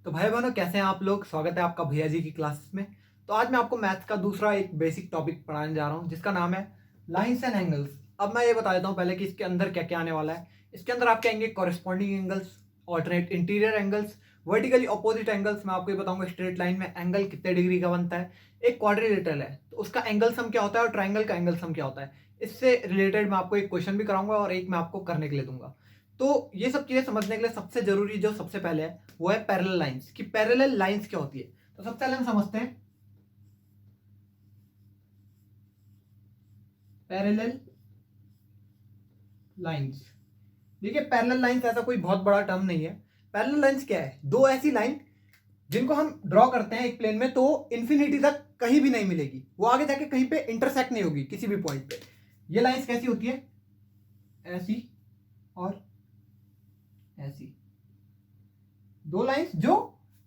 तो भाई बहनों, कैसे हैं आप लोग। स्वागत है आपका भैया जी की क्लासेस में। तो आज मैं आपको मैथ्स का दूसरा एक बेसिक टॉपिक पढ़ाने जा रहा हूं जिसका नाम है लाइंस एंड एंगल्स। अब मैं ये बता देता हूं पहले कि इसके अंदर क्या क्या आने वाला है। इसके अंदर आपके आएंगे corresponding angles, alternate interior angles, vertically opposite angles. मैं आपको ये बताऊंगा स्ट्रेट लाइन में एंगल कितने डिग्री का बनता है। एक क्वाड्रिलेटरल है तो उसका एंगल सम क्या होता है और ट्राइंगल का एंगल सम क्या होता है। इससे रिलेटेड मैं आपको एक क्वेश्चन भी कराऊंगा और एक मैं आपको करने के लिए दूंगा। तो ये सब चीजें समझने के लिए सबसे जरूरी जो सबसे पहले है वो है पैरेलल लाइंस कि पैरेलल लाइंस क्या होती है। तो सबसे पहले हम समझते हैं पैरेलल लाइंस। देखिए, पैरेलल लाइंस ऐसा कोई बहुत बड़ा टर्म नहीं है। पैरेलल लाइंस क्या है? दो ऐसी लाइन जिनको हम ड्रॉ करते हैं एक प्लेन में तो इन्फिनिटी तक कहीं भी नहीं मिलेगी, वो आगे जाके कहीं पे इंटरसेक्ट नहीं होगी किसी भी पॉइंट पे। ये लाइंस कैसी होती है? ऐसी और ऐसी, दो लाइंस जो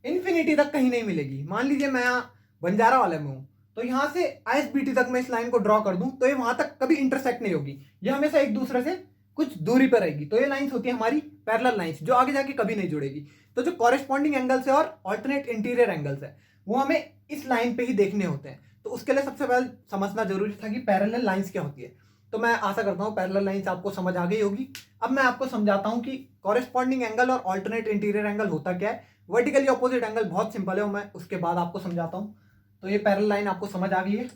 इन्फिनिटी तक कहीं नहीं मिलेगी। मान लीजिए मैं यहाँ बंजारा वाले में हूं तो यहां से आईएसबीटी तक मैं इस लाइन को ड्रॉ कर दूं तो ये वहां तक कभी इंटरसेक्ट नहीं होगी, ये हमेशा एक दूसरे से कुछ दूरी पर रहेगी। तो ये लाइंस होती है हमारी पैरेलल लाइंस जो आगे जाके कभी नहीं जुड़ेगी। तो जो कॉरेस्पॉन्डिंग एंगल्स है और ऑल्टरनेट इंटीरियर एंगल्स है वो हमें इस लाइन पे ही देखने होते हैं। तो उसके लिए सबसे पहले समझना जरूरी था कि पैरेलल लाइंस क्या होती है। तो मैं आशा करता हूं पैरेलल लाइंस आपको समझ आ गई होगी। अब मैं आपको समझाता हूं कि कॉरेस्पॉन्डिंग एंगल और ऑल्टरनेट इंटीरियर एंगल होता क्या है। वर्टिकली ऑपोजिट एंगल बहुत सिंपल है, मैं उसके बाद आपको समझाता हूं। तो ये पैरेलल लाइन आपको समझ आ गई है।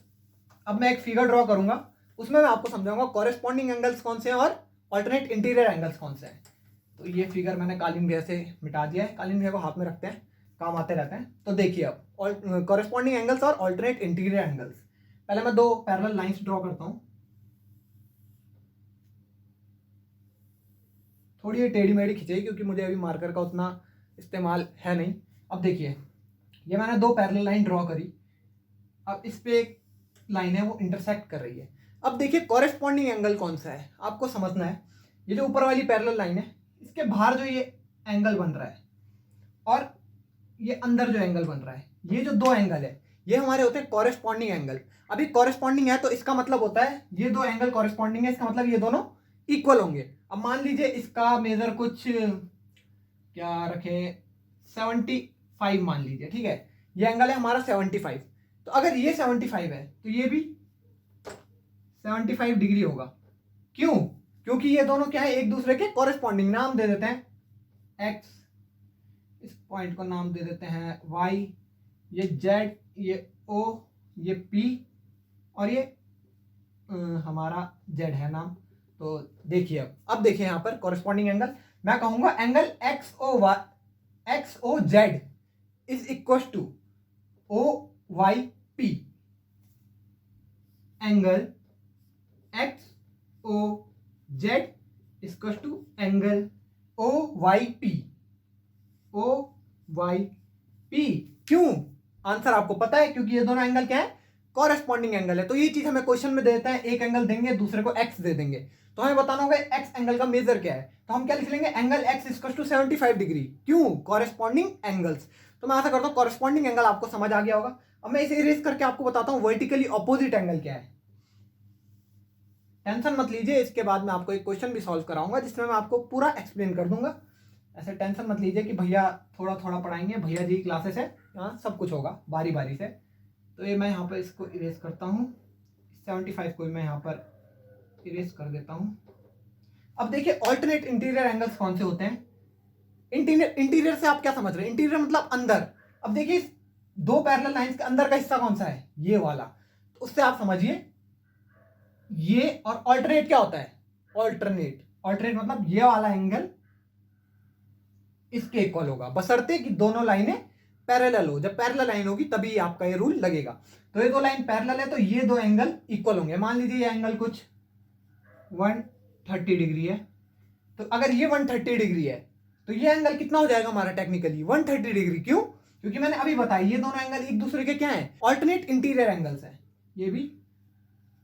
अब मैं एक फिगर ड्रॉ करूंगा, उसमें मैं आपको समझाऊंगा कॉरेस्पॉन्डिंग एंगल्स कौन से हैं और ऑल्टरनेट इंटीरियर एंगल्स कौन से हैं। तो ये फिगर मैंने कालीन घेर से मिटा दिया है। कालीन घेर को हाथ में रखते हैं, काम आते रहते हैं। तो देखिए अब कॉरेस्पॉन्डिंग एंगल्स और ऑल्टरनेट इंटीरियर एंगल्स। पहले मैं दो पैरेलल लाइंस ड्रॉ करता हूं। थोड़ी ये टेढ़ी मेढ़ी खिंचाई क्योंकि मुझे अभी मार्कर का उतना इस्तेमाल है नहीं। अब देखिए, ये मैंने दो पैरेलल लाइन ड्रॉ करी। अब इस पे एक लाइन है वो इंटरसेक्ट कर रही है। अब देखिए कॉरेस्पॉन्डिंग एंगल कौन सा है आपको समझना है। ये जो ऊपर वाली पैरेलल लाइन है इसके बाहर जो ये एंगल बन रहा है और ये अंदर जो एंगल बन रहा है, ये जो दो एंगल है ये हमारे होते हैं कॉरेस्पॉन्डिंग एंगल। अभी कॉरेस्पॉन्डिंग है तो इसका मतलब होता है ये दो एंगल कॉरेस्पॉन्डिंग है, इसका मतलब ये दोनों इक्वल होंगे। अब मान लीजिए इसका मेजर कुछ क्या रखें, 75 मान लीजिए, ठीक है। ये एंगल है हमारा 75। तो अगर ये 75 है तो ये भी 75 डिग्री होगा। क्यों? क्योंकि ये दोनों क्या है, एक दूसरे के कॉरेस्पॉन्डिंग। नाम दे देते हैं एक्स, इस पॉइंट को नाम दे देते हैं वाई, ये जेड, ये ओ, ये पी और ये हमारा जेड है नाम। तो देखिए अब देखिए यहां पर कॉरेस्पॉन्डिंग एंगल मैं कहूंगा angle X O Z is equal to O Y P. Angle X O Z equal to angle O Y P. O Y P क्यों? आंसर आपको पता है, क्योंकि ये दोनों एंगल क्या है, कॉरेस्पॉन्डिंग एंगल है। तो ये चीज हमें क्वेश्चन में देता है, एक एंगल देंगे दूसरे को एक्स दे देंगे, तो हमें बताना होगा एक्स एंगल का मेजर क्या है। तो हम क्या लिख लेंगे, angle x equal to 75 degree. क्यों? Corresponding angles. तो मैं आशा करता हूं कॉरेस्पॉन्डिंग एंगल आपको समझ आ गया होगा। अब मैं इसे इरेज करके आपको बताता हूं वर्टिकली ऑपोजिट एंगल क्या है। टेंशन मत लीजिए, इसके बाद मैं आपको एक क्वेश्चन भी सॉल्व कराऊंगा जिसमें मैं आपको पूरा एक्सप्लेन कर दूंगा। ऐसे टेंशन मत लीजिए कि भैया थोड़ा थोड़ा पढ़ाएंगे, भैया जी क्लासेस है, यहाँ सब कुछ होगा बारी बारी से। तो ये मैं यहाँ पर इसको इरेज करता हूँ, 75 को मैं यहाँ पर इरेज कर देता हूँ। अब देखिए ऑल्टरनेट इंटीरियर एंगल्स कौन से होते हैं। इंटीरियर से आप क्या समझ रहे हैं? इंटीरियर मतलब अंदर। अब देखिए दो पैरेलल लाइंस के अंदर का हिस्सा कौन सा है, ये वाला। तो उससे आप समझिए ये, और ऑल्टरनेट क्या होता है, ऑल्टरनेट मतलब ये वाला एंगल इसके इक्वल होगा बशर्ते कि दोनों लाइनें पैरेलल हो। जब पैरेलल लाइन होगी तभी आपका ये रूल लगेगा। तो ये दो लाइन पैरेलल है तो ये दो एंगल इक्वल होंगे। मान लीजिए ये एंगल कुछ 130 डिग्री है, तो अगर ये 130 डिग्री है तो ये एंगल कितना हो जाएगा हमारा टेक्निकली 130 डिग्री। क्यों? क्योंकि मैंने अभी बताया ये दोनों एंगल एक दूसरे के क्या है, ऑल्टरनेट इंटीरियर एंगल्स है। ये भी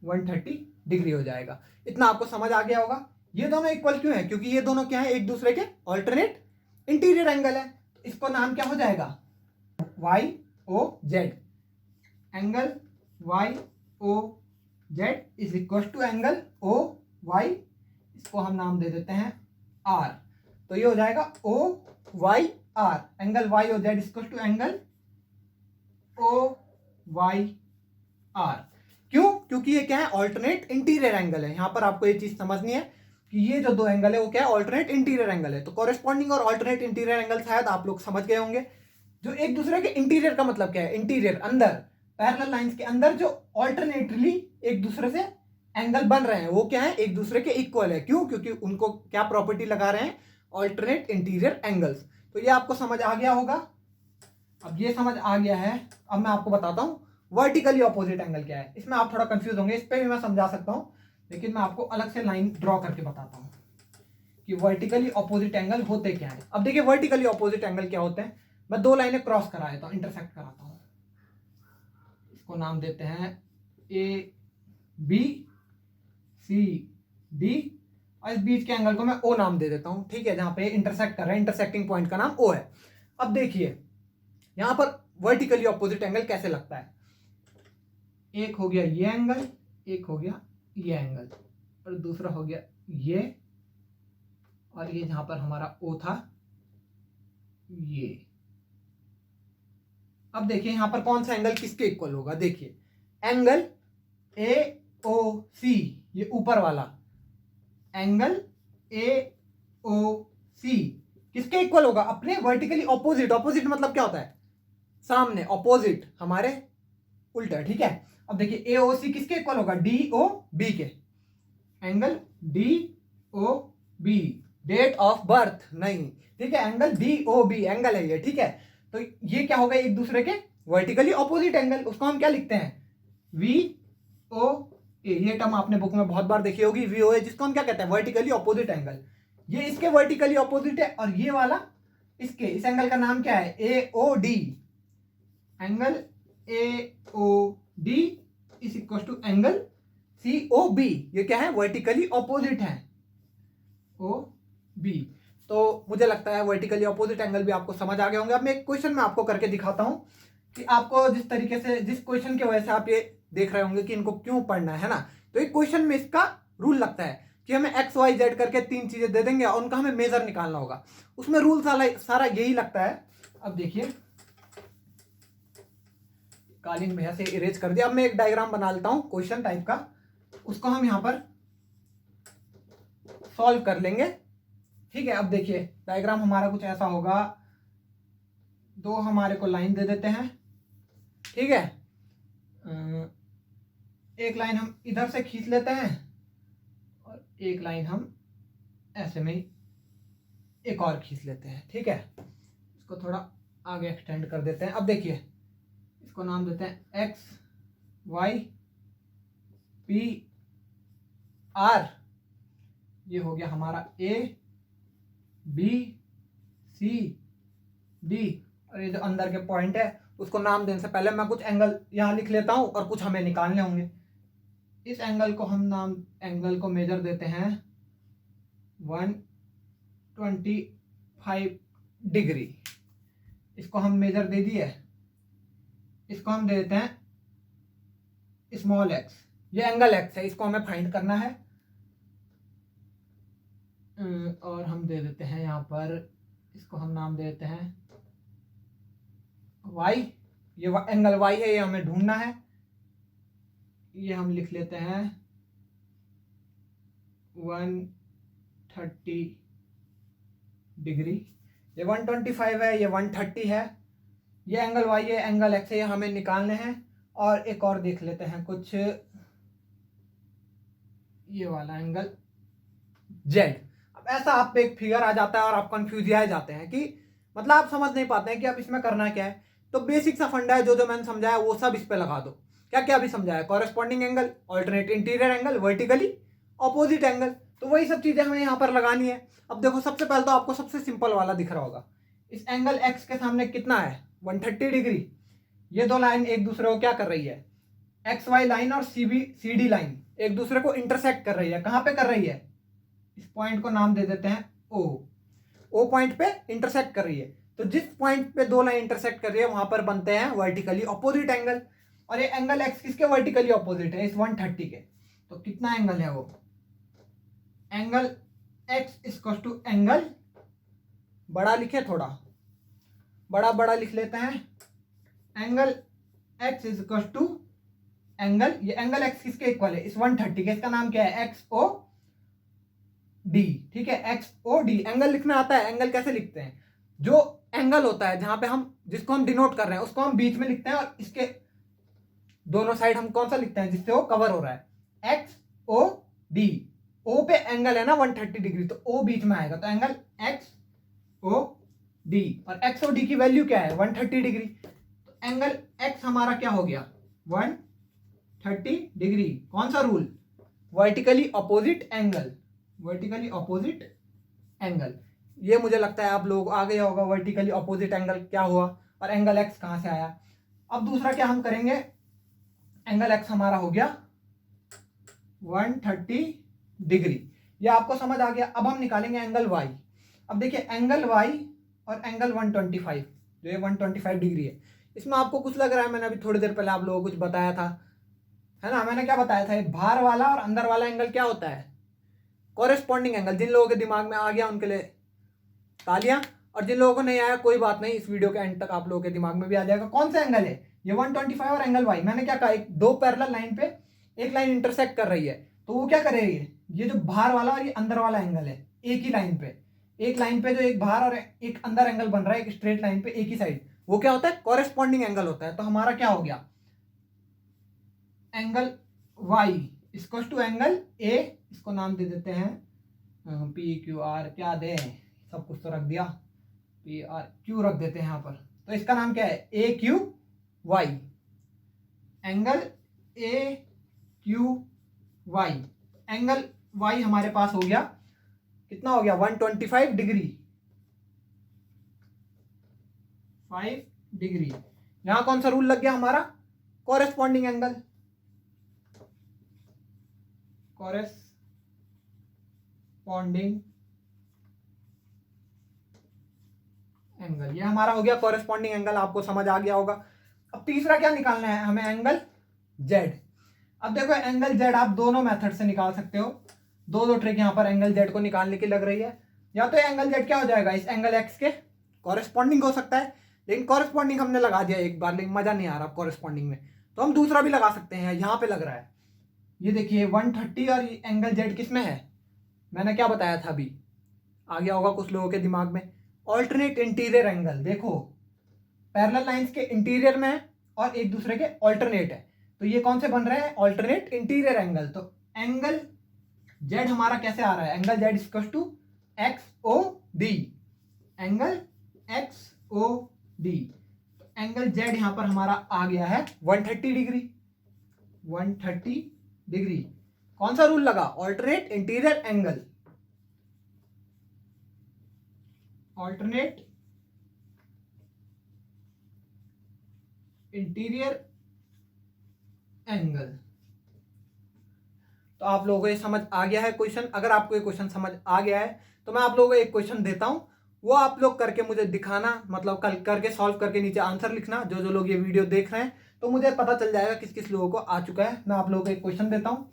130 डिग्री हो जाएगा। इतना आपको समझ आ गया होगा। ये दोनों इक्वल क्यों है? क्योंकि ये दोनों क्या है, एक दूसरे के ऑल्टरनेट इंटीरियर एंगल है। तो इसको नाम क्या हो जाएगा, Y O Z. Angle Y O Z is equal to angle O Y, इसको हम नाम दे देते हैं आर। तो ये हो जाएगा O Y R, angle Y और Z equal to angle O Y R. क्यों? क्योंकि ये क्या है, ऑल्टरनेट इंटीरियर एंगल है। यहां पर आपको ये चीज समझनी है कि ये जो दो एंगल है वो क्या है, ऑल्टरनेट इंटीरियर एंगल है। तो कॉरेस्पॉन्डिंग और ऑल्टरनेट इंटीरियर एंगल शायद आप लोग समझ गए होंगे। जो एक दूसरे के इंटीरियर का मतलब क्या है, इंटीरियर अंदर, पैरेलल लाइंस के अंदर जो ऑल्टरनेटली एक दूसरे से एंगल बन रहे हैं वो क्या है, एक दूसरे के इक्वल है। क्यों? क्योंकि उनको क्या प्रॉपर्टी लगा रहे हैं, ऑल्टरनेट इंटीरियर एंगल्स। तो ये आपको समझ आ गया होगा। अब ये समझ आ गया है, अब मैं आपको बताता हूं वर्टिकली ऑपोजिट एंगल क्या है। इसमें आप थोड़ा कंफ्यूज होंगे, इस पे भी मैं समझा सकता हूं, लेकिन मैं आपको अलग से लाइन ड्रॉ करके बताता हूं कि वर्टिकली ऑपोजिट एंगल होते क्या है। अब देखिए वर्टिकली ऑपोजिट एंगल क्या होते हैं। मैं दो लाइनें क्रॉस करा देता हूं, इंटरसेक्ट कराता हूं। इसको नाम देते हैं ए बी सी डी, और इस बीच के एंगल को मैं ओ नाम दे देता हूं। ठीक है, जहां पे इंटरसेक्ट कर रहे हैं, इंटरसेक्टिंग पॉइंट का नाम ओ है। अब देखिए यहां पर वर्टिकली ऑपोजिट एंगल कैसे लगता है। एक हो गया ये एंगल, एक हो गया ये एंगल, और दूसरा हो गया ये, और ये जहां पर हमारा ओ था ये। अब देखिए यहां पर कौन सा एंगल किसके इक्वल होगा। देखिए एंगल ए ओ सी, ये ऊपर वाला एंगल ए ओ सी किसके इक्वल होगा, अपने वर्टिकली ऑपोजिट। ऑपोजिट मतलब क्या होता है, सामने, ऑपोजिट हमारे उल्टा। ठीक है, अब देखिए ए ओ सी किसके इक्वल होगा, डी ओ बी के। Angle D O B, date of birth नहीं, ठीक है, angle D O B angle है ये। ठीक है, तो ये क्या होगा, एक दूसरे के वर्टिकली ऑपोजिट एंगल। उसको हम क्या लिखते हैं, वी ओ ए। ये टर्म आपने बुक में बहुत बार देखी होगी, वी ओ ए, जिसको हम क्या कहते हैं, वर्टिकली ऑपोजिट एंगल। ये इसके वर्टिकली ऑपोजिट है, और ये वाला इसके, इस एंगल का नाम क्या है, A O D. Angle A O D is equal to angle C O B. ये क्या है, वर्टिकली ऑपोजिट है, ओ बी। तो मुझे लगता है वर्टिकली ऑपोजिट एंगल भी आपको समझ आ गए होंगे। अब मैं एक क्वेश्चन में आपको करके दिखाता हूं कि आपको जिस तरीके से, जिस क्वेश्चन की वजह से आप ये देख रहे होंगे कि इनको क्यों पढ़ना है ना, तो एक क्वेश्चन में इसका रूल लगता है कि हमें एक्स वाई जेड करके तीन चीजें दे देंगे और उनका हमें मेजर निकालना होगा। उसमें रूल सारा यही लगता है। अब देखिए कालीन भैया से इरेज कर दिया। अब मैं एक डायग्राम बना लेता हूं क्वेश्चन टाइप का, उसको हम यहां पर सॉल्व कर लेंगे। ठीक है, अब देखिए डायग्राम हमारा कुछ ऐसा होगा। दो हमारे को लाइन दे देते हैं, ठीक है, एक लाइन हम इधर से खींच लेते हैं और एक लाइन हम ऐसे में ही एक और खींच लेते हैं। ठीक है, इसको थोड़ा आगे एक्सटेंड कर देते हैं। अब देखिए इसको नाम देते हैं एक्स वाई पी आर। ये हो गया हमारा ए बी सी डी, और ये जो अंदर के पॉइंट है उसको नाम देने से पहले मैं कुछ एंगल यहाँ लिख लेता हूँ और कुछ हमें निकालने होंगे। इस एंगल को हम एंगल को मेजर देते हैं 125 डिग्री। इसको हम मेजर दे दिए, इसको हम दे देते हैं स्मॉल एक्स। ये एंगल एक्स है, इसको हमें फाइंड करना है। और हम दे देते हैं यहाँ पर, इसको हम नाम दे देते हैं वाई। ये एंगल वाई है, ये हमें ढूंढना है। ये हम लिख लेते हैं 130 डिग्री। ये 125 है, ये 130 है। ये एंगल वाई है, एंगल एक्स है, ये हमें निकालने हैं। और एक और देख लेते हैं कुछ, ये वाला एंगल जेड। अब ऐसा आप पे एक फिगर आ जाता है और आप कंफ्यूज आ जाते हैं कि मतलब आप समझ नहीं पाते हैं कि अब इसमें करना क्या है। तो बेसिक सा फंडा है, जो मैंने समझाया वो सब इस पे लगा दो। क्या क्या भी समझाया, corresponding angle, alternate interior angle, vertically opposite angle, तो वही सब चीजें हमें यहाँ पर लगानी है। अब देखो सबसे पहले तो आपको सबसे सिंपल वाला दिख रहा होगा, इस एंगल एक्स के सामने कितना है, 130 डिग्री। ये दो लाइन एक दूसरे को क्या कर रही है, एक्स वाई लाइन और सी डी लाइन एक दूसरे को इंटरसेक्ट कर रही है। कहाँ पे कर रही है, इस पॉइंट को नाम दे देते हैं ओ पॉइंट पे इंटरसेक्ट कर रही है। तो जिस पॉइंट पे दो लाइन इंटरसेक्ट कर रही है वहां पर बनते हैं वर्टिकली ऑपोजिट एंगल। और ये एंगल एक्स किसके वर्टिकली ऑपोजिट है, इस 130 के। तो कितना एंगल है वो, angle x equal to angle, बड़ा लिखे थोड़ा, बड़ा बड़ा लिख लेते हैं, angle x is equal to angle, ये एंगल x किसके इक्वल है, इस 130 के, इसका नाम क्या है, एक्स ओ डी। ठीक है, एक्स ओ डी। एंगल लिखना आता है, एंगल कैसे लिखते हैं, जो एंगल होता है जहां पे हम, जिसको हम डिनोट कर रहे हैं उसको हम बीच में लिखते हैं, और इसके दोनों साइड हम कौन सा लिखते हैं, जिससे वो कवर हो रहा है, एक्स ओ डी। ओ पे एंगल है ना 130 डिग्री, तो ओ बीच में आएगा, तो एंगल एक्स ओ डी, और एक्स ओ डी की वैल्यू क्या है, 130 डिग्री। तो एंगल एक्स हमारा क्या हो गया, 130 डिग्री। कौन सा rule, vertically opposite angle, vertically opposite angle. ये मुझे लगता है आप लोग आ गया होगा, वर्टिकली अपोजिट एंगल क्या हुआ और एंगल एक्स कहां से आया। अब दूसरा क्या हम करेंगे, एंगल एक्स हमारा हो गया 130 डिग्री, ये आपको समझ आ गया। अब हम निकालेंगे एंगल वाई। अब देखिए एंगल वाई और एंगल 125, जो ये 125 डिग्री है, इसमें आपको कुछ लग रहा है, मैंने अभी थोड़ी देर पहले आप लोगों को कुछ बताया था, है ना, मैंने क्या बताया था, बाहर वाला और अंदर वाला एंगल क्या होता है, कॉरेस्पॉन्डिंग एंगल। जिन लोगों के दिमाग में आ गया उनके लिए तालियां, और जिन लोगों को नहीं आया कोई बात नहीं, इस वीडियो के एंड तक आप लोगों के दिमाग में भी आ जाएगा कौन सा एंगल है, ये 125 और एंगल वाई। मैंने क्या कहा, एक दो पैरेलल लाइन पे एक लाइन इंटरसेक्ट कर रही है, तो वो क्या करेगी, ये जो बाहर वाला और ये अंदर वाला एंगल है, एक ही लाइन पे, एक लाइन पे जो एक बाहर और एक अंदर एंगल बन रहा है, एक स्ट्रेट लाइन पे एक ही साइड, वो क्या होता है, कॉरेस्पॉन्डिंग एंगल होता है। तो हमारा क्या हो गया, angle Y equal to angle A, इसको नाम दे देते हैं पी क्यू आर, क्या दे, सब कुछ तो रख दिया, पी आर क्यू रख देते हैं यहाँ पर, तो इसका नाम क्या है, A Q Y, angle A Q Y. Angle Y हमारे पास हो गया, कितना हो गया, 125 डिग्री, 5 डिग्री। यहां कौन सा रूल लग गया हमारा, कॉरेस्पॉन्डिंग एंगल, कॉरेस्पॉन्डिंग एंगल, ये हमारा हो गया कॉरेस्पॉन्डिंग एंगल, आपको समझ आ गया होगा। अब तीसरा क्या निकालना है हमें, एंगल जेड। अब देखो एंगल जेड आप दोनों मेथड से निकाल सकते हो, दो ट्रिक यहाँ पर एंगल जेड को निकालने की लग रही है। या तो एंगल जेड क्या हो जाएगा, इस एंगल एक्स के कॉरेस्पॉन्डिंग हो सकता है, लेकिन कॉरेस्पॉन्डिंग हमने लगा दिया एक बार, लेकिन मजा नहीं आ रहा कॉरेस्पॉन्डिंग में, तो हम दूसरा भी लगा सकते हैं, यहाँ पे लग रहा है, ये देखिए 130 और एंगल जेड किस में है, मैंने क्या बताया था अभी, आ गया होगा कुछ लोगों के दिमाग में, ऑल्टरनेट इंटीरियर एंगल। देखो पैरेलल लाइंस के इंटीरियर में है और एक दूसरे के ऑल्टरनेट है, तो ये कौन से बन रहे हैं, ऑल्टरनेट इंटीरियर एंगल। तो एंगल जेड हमारा कैसे आ रहा है, angle Z equal to X O D, angle X O D. Angle Z यहां पर हमारा आ गया है 130 डिग्री, 130 डिग्री। कौन सा रूल लगा, alternate interior angle, alternate interior angle. तो आप लोगों को ये समझ आ गया है क्वेश्चन। अगर आपको ये क्वेश्चन समझ आ गया है तो मैं आप लोगों को एक क्वेश्चन देता हूं, वो आप लोग करके मुझे दिखाना, मतलब कल करके सॉल्व करके नीचे आंसर लिखना, जो जो लोग ये वीडियो देख रहे हैं, तो मुझे पता चल जाएगा किस किस लोगों को आ चुका है। मैं आप लोगों को एक क्वेश्चन देता हूँ,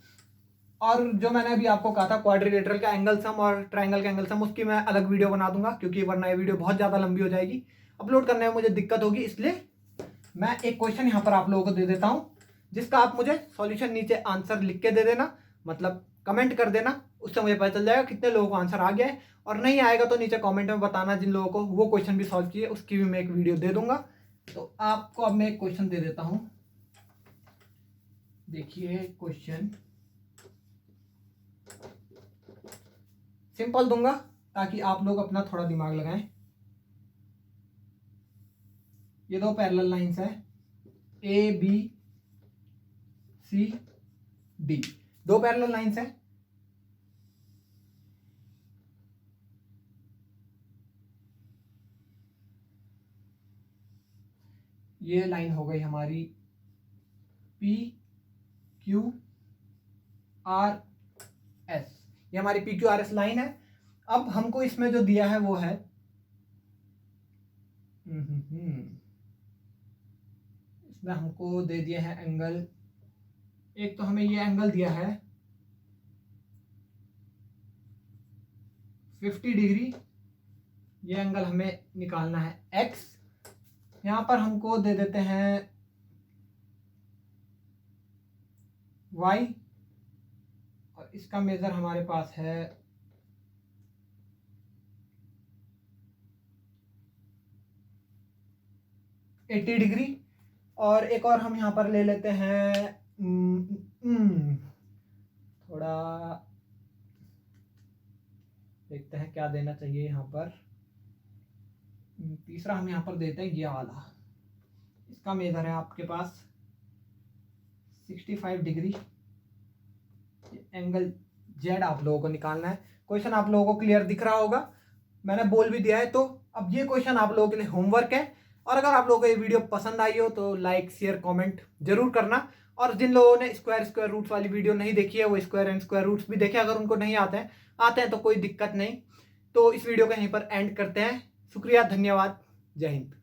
और जो मैंने अभी आपको कहा था क्वाड्रिलेटरल का एंगल सम और ट्रायंगल का एंगल सम, उसकी मैं अलग वीडियो बना दूंगा, क्योंकि वरना ये वीडियो बहुत ज़्यादा लंबी हो जाएगी, अपलोड करने में मुझे दिक्कत होगी, इसलिए मैं एक क्वेश्चन यहाँ पर आप लोगों को दे देता हूँ, जिसका आप मुझे सॉल्यूशन नीचे आंसर लिख के दे देना, मतलब कमेंट कर देना, उससे मुझे पता चल जाएगा कितने लोगों को आंसर आ गया है, और नहीं आएगा तो नीचे कमेंट में बताना, जिन लोगों को वो क्वेश्चन भी सॉल्व किए उसकी भी मैं एक वीडियो दे दूंगा। तो आपको अब मैं एक क्वेश्चन दे देता हूँ, देखिए क्वेश्चन सिंपल दूंगा ताकि आप लोग अपना थोड़ा दिमाग लगाएं। ये दो पैरेलल लाइंस है, ए बी सी डी, दो पैरेलल लाइंस है, ये लाइन हो गई हमारी पी क्यू आर एस, ये हमारी P Q R S line है। अब हमको इसमें जो दिया है वो है इसमें हमको दे दिया है एंगल, एक तो हमें ये एंगल दिया है 50 डिग्री, ये एंगल हमें निकालना है x, यहाँ पर हमको दे देते हैं y, और इसका मेजर हमारे पास है 80 डिग्री। और एक और हम यहाँ पर ले लेते हैं थोड़ा देखते हैं क्या देना चाहिए यहाँ पर। तीसरा हम यहाँ पर देते हैं ये वाला, इसका मेजर है आपके पास 65 डिग्री। एंगल जेड आप लोगों को निकालना है। क्वेश्चन आप लोगों को क्लियर दिख रहा होगा, मैंने बोल भी दिया है। तो अब ये क्वेश्चन आप लोगों के लिए होमवर्क है, और अगर आप लोगों को ये वीडियो पसंद आई हो तो लाइक शेयर कमेंट जरूर करना। और जिन लोगों ने स्क्वायर रूट्स वाली वीडियो नहीं देखी है वो स्क्वायर एंड स्क्वायर रूट्स भी देखें, अगर उनको नहीं आते हैं तो कोई दिक्कत नहीं। तो इस वीडियो को यहीं पर एंड करते हैं। शुक्रिया, धन्यवाद, जय हिंद।